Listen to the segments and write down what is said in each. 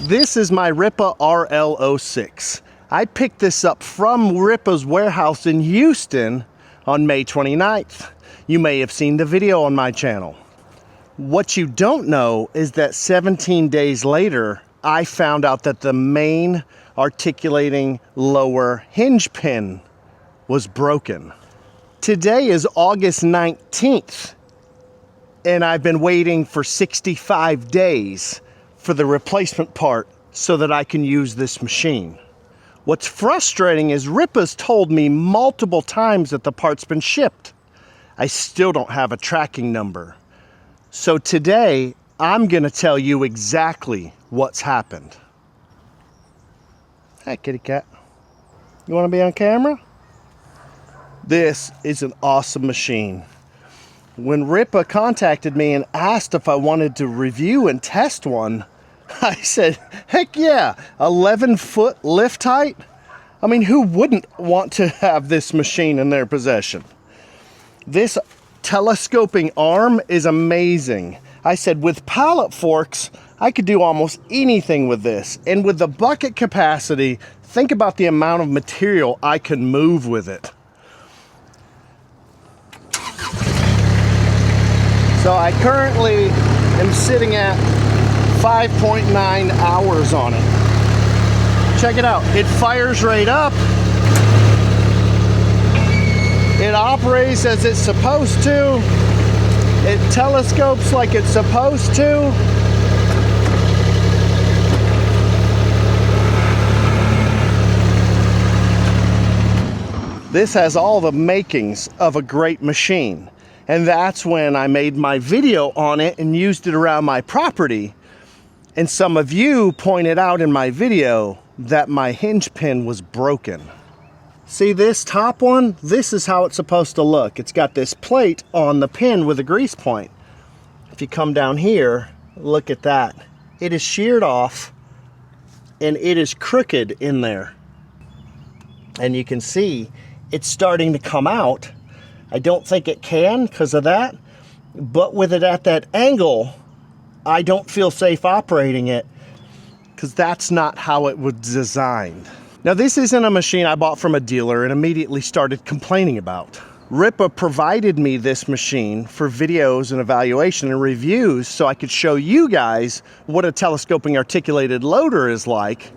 This is my Ripa RL06. I picked this up from Rippa's warehouse in Houston on May 29th. You may have seen the video on my channel. What you don't know is that 17 days later, I found out that the main articulating lower hinge pin was broken. Today is August 19th, and I've been waiting for 65 days for the replacement part so that I can use this machine. What's frustrating is Rippa's told me multiple times that the part's been shipped. I still don't have a tracking number. So today, I'm gonna tell you exactly what's happened. Hi, kitty cat. You wanna be on camera? This is an awesome machine. When Rippa contacted me and asked if I wanted to review and test one, I said, heck yeah, 11-foot lift height? I mean, who wouldn't want to have this machine in their possession? This telescoping arm is amazing. I said, with pallet forks, I could do almost anything with this. And with the bucket capacity, think about the amount of material I can move with it. So I currently am sitting at 5.9 hours on it. Check it out. It fires right up. It operates as it's supposed to. It telescopes like it's supposed to. This has all the makings of a great machine. And that's when I made my video on it and used it around my property. And some of you pointed out in my video that my hinge pin was broken. See this top one? This is how it's supposed to look. It's got this plate on the pin with a grease point. If you come down here, look at that. It is sheared off and it is crooked in there. And you can see it's starting to come out. I don't think it can because of that, but with it at that angle, I don't feel safe operating it because that's not how it was designed. Now, this isn't a machine I bought from a dealer and immediately started complaining about. Rippa provided me this machine for videos and evaluation and reviews so I could show you guys what a telescoping articulated loader is like,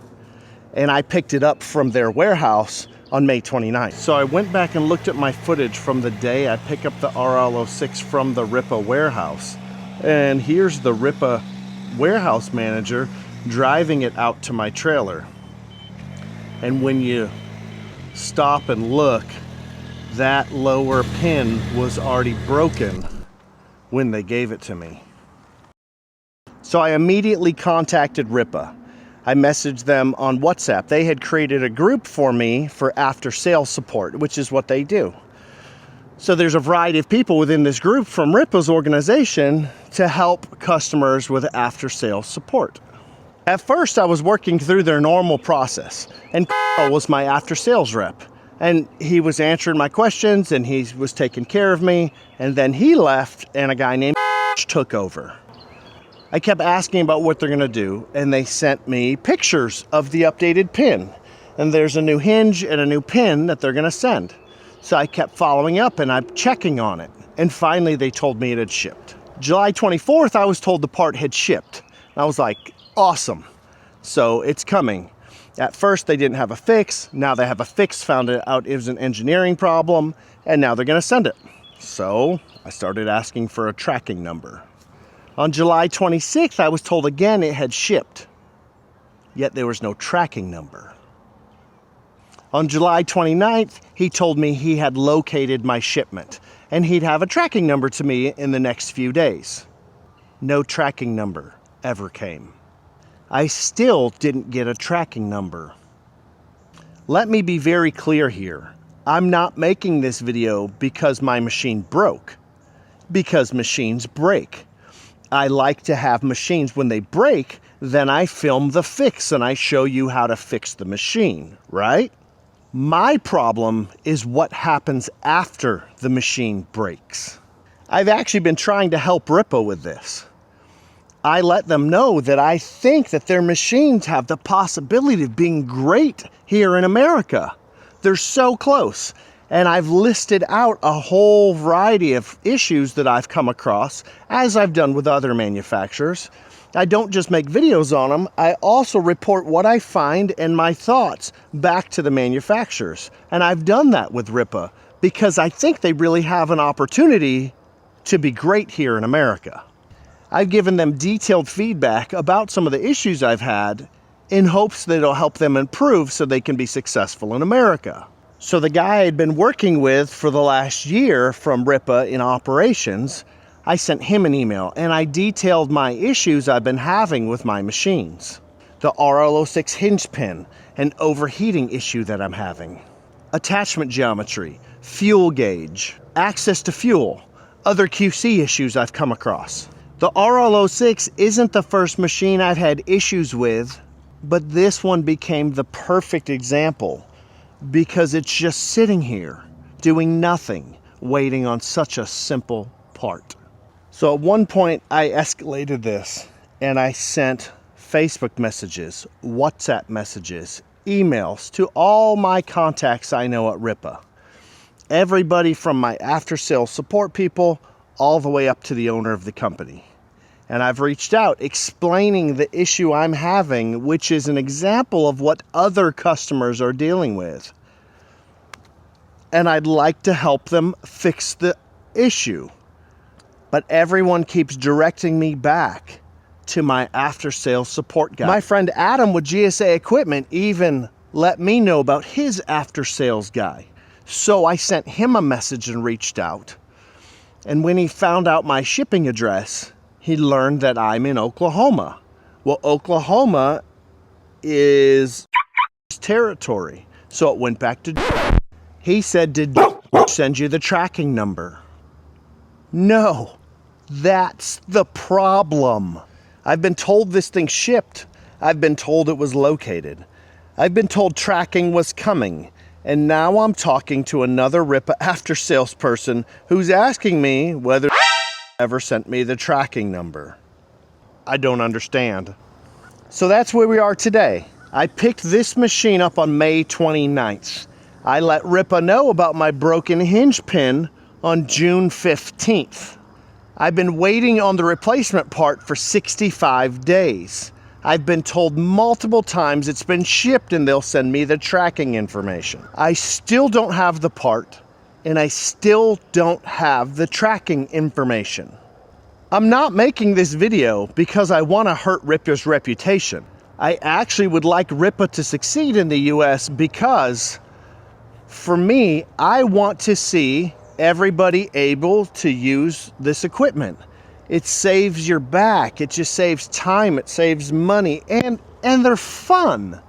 and I picked it up from their warehouse on May 29th. So I went back and looked at my footage from the day I picked up the RL06 from the Rippa warehouse. And here's the Rippa warehouse manager driving it out to my trailer. And when you stop and look, that lower pin was already broken when they gave it to me. So I immediately contacted Rippa. I messaged them on WhatsApp. They had created a group for me for after sales support, which is what they do. So there's a variety of people within this group from Rippa's organization to help customers with after sales support. At first, I was working through their normal process, and was my after sales rep. And he was answering my questions and he was taking care of me. And then he left and a guy named took over. I kept asking about what they're gonna do, and they sent me pictures of the updated pin. And there's a new hinge and a new pin that they're gonna send. So I kept following up and I'm checking on it. And finally they told me it had shipped. July 24th, I was told the part had shipped. I was like, awesome. So it's coming. At first they didn't have a fix. Now they have a fix, found out it was an engineering problem, and now they're gonna send it. So I started asking for a tracking number. On July 26th, I was told again it had shipped, yet there was no tracking number. On July 29th, he told me he had located my shipment and he'd have a tracking number to me in the next few days. No tracking number ever came. I still didn't get a tracking number. Let me be very clear here. I'm not making this video because my machine broke, because machines break. I like to have machines, when they break, then I film the fix and I show you how to fix the machine, right? My problem is what happens after the machine breaks. I've actually been trying to help Rippa with this. I let them know that I think that their machines have the possibility of being great here in America. They're so close. And I've listed out a whole variety of issues that I've come across, as I've done with other manufacturers. I don't just make videos on them, I also report what I find and my thoughts back to the manufacturers. And I've done that with Rippa because I think they really have an opportunity to be great here in America. I've given them detailed feedback about some of the issues I've had in hopes that it'll help them improve so they can be successful in America. So the guy I'd been working with for the last year from Rippa in operations, I sent him an email and I detailed my issues I've been having with my machines. The RL06 hinge pin, an overheating issue that I'm having. Attachment geometry, fuel gauge, access to fuel, other QC issues I've come across. The RL06 isn't the first machine I've had issues with, but this one became the perfect example because it's just sitting here doing nothing, waiting on such a simple part. So at one point I escalated this and I sent Facebook messages, WhatsApp messages, emails to all my contacts I know at Rippa. Everybody from my after-sales support people all the way up to the owner of the company. And I've reached out explaining the issue I'm having, which is an example of what other customers are dealing with. And I'd like to help them fix the issue. But everyone keeps directing me back to my after-sales support guy. My friend Adam with GSA Equipment even let me know about his after-sales guy. So I sent him a message and reached out. And when he found out my shipping address, he learned that I'm in Oklahoma. Well, Oklahoma is territory. So it went back to... He said, did send you the tracking number? No, that's the problem. I've been told this thing shipped. I've been told it was located. I've been told tracking was coming. And now I'm talking to another Rippa after salesperson who's asking me whether ever sent me the tracking number. I don't understand. So that's where we are today. I picked this machine up on May 29th. I let Rippa know about my broken hinge pin on June 15th. I've been waiting on the replacement part for 65 days. I've been told multiple times it's been shipped and they'll send me the tracking information. I still don't have the part, and I still don't have the tracking information. I'm not making this video because I want to hurt Rippa's reputation. I actually would like Rippa to succeed in the US because, for me, I want to see everybody able to use this equipment. It saves your back, it just saves time, it saves money, and they're fun.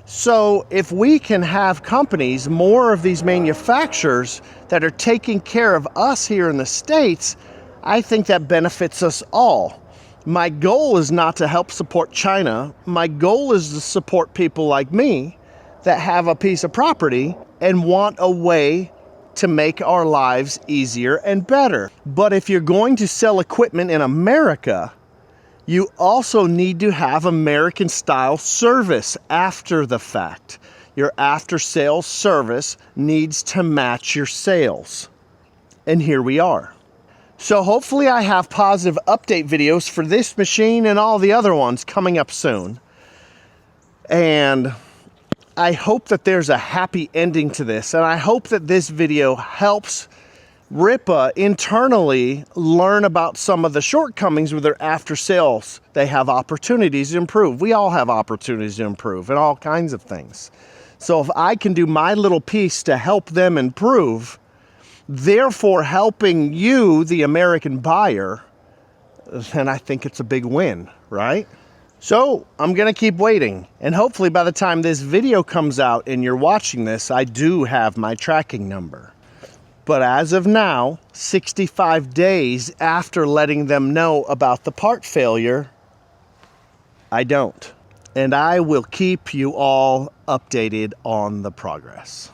So if we can have companies, more of these manufacturers that are taking care of us here in the States, I think that benefits us all. My goal is not to help support China. My goal is to support people like me that have a piece of property and want a way to make our lives easier and better. But if you're going to sell equipment in America, you also need to have American style service after the fact. Your after sales service needs to match your sales. And here we are. So hopefully I have positive update videos for this machine and all the other ones coming up soon. And I hope that there's a happy ending to this, and I hope that this video helps Rippa internally learn about some of the shortcomings with their after sales. They have opportunities to improve. We all have opportunities to improve in all kinds of things. So if I can do my little piece to help them improve, therefore helping you, the American buyer, then I think it's a big win, right? So I'm gonna keep waiting, and hopefully by the time this video comes out and you're watching this, I do have my tracking number. But as of now, 65 days after letting them know about the part failure, I don't. And I will keep you all updated on the progress.